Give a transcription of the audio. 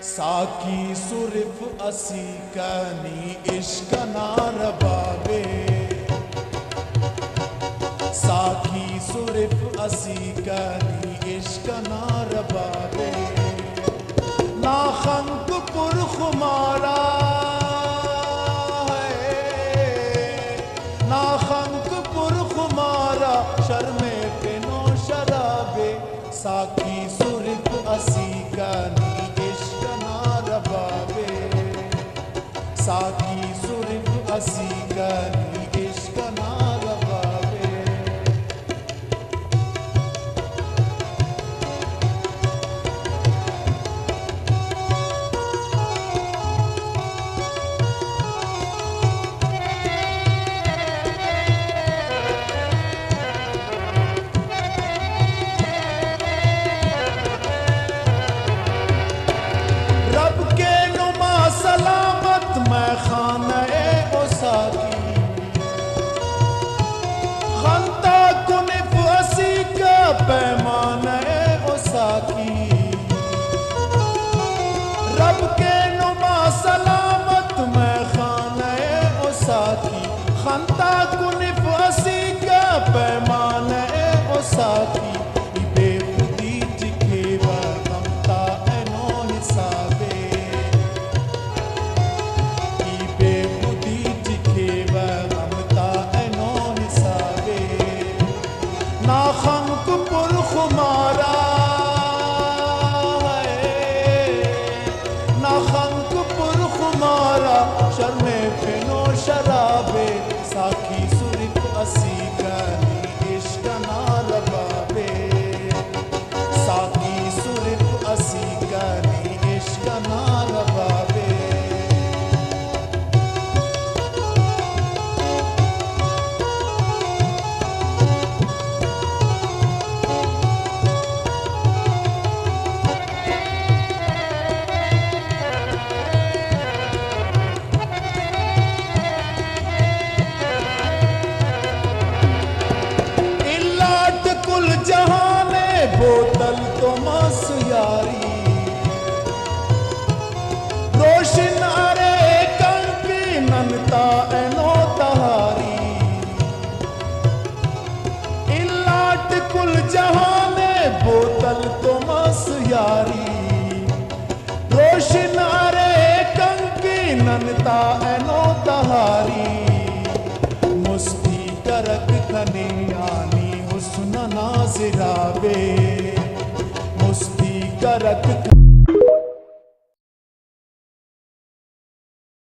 साकी सुरिफ असी कनी इश्क नार बाबे, साकी सुरिफ असी कनी इश्क नार बाबे, ना खंक पुर खुमारा है, ना खंक पुर खुमारा शर्मे पे नो शराबे, साकी सुरिफ असी कनी साकी सुरिफ असी कनी इश्क नार बाबे। रब के नुमा सलामत मैं खाने ओ साकी, खंता कुनिफ असी का पैमाने ओ साकी, रब के नुमा सलामत मैं खाने ओ साकी, खंता कुनिफ असी का पैमाने ओ साकी, बेखुदी जिखे ममता एनो हिसाबे, ना खंक पुर खुमारा है, ना खंक पुर खुमारा शर्मे फिनो शराबे, साकी सुरिफ असी कनी इश्क नार बाबे, साकी सुरिफ असी कनी इश्क नार बाबे। जहाने बोतल तो मस यारी, रोशन अरे कंकी ननता एनो तहारी, इलाट कुल जहाने बोतल तो मस यारी, रोशन अरे कंकी ननता एनो तहारी, मुस्ती करक खने आनी हुस्न नाज़िराबे, मुस्ती करक